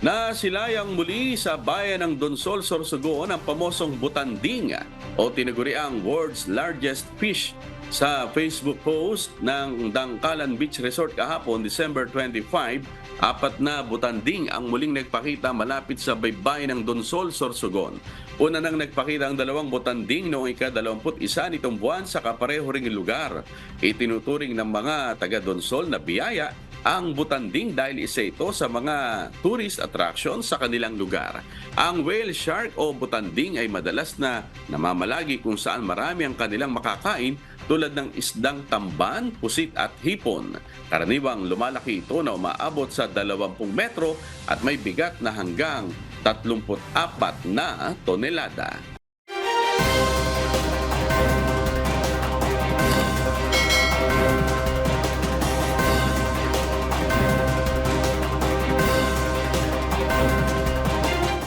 Nasilayang muli sa bayan ng Donsol, Sorsogon ang pamosong butanding o tinaguriang world's largest fish. Sa Facebook post ng Dangkalan Beach Resort kahapon, December 25, apat na butanding ang muling nagpakita malapit sa baybayin ng Donsol, Sorsogon. Una nang nagpakita ang dalawang butanding noong ika-21 nitong buwan sa kapareho ring lugar. Itinuturing ng mga taga-Donsol na biyaya ang butanding dahil isa ito sa mga tourist attraction sa kanilang lugar. Ang whale shark o butanding ay madalas na namamalagi kung saan marami ang kanilang makakain tulad ng isdang tamban, pusit at hipon. Karaniwang lumalaki ito na umaabot sa 20 metro at may bigat na hanggang 34 na tonelada.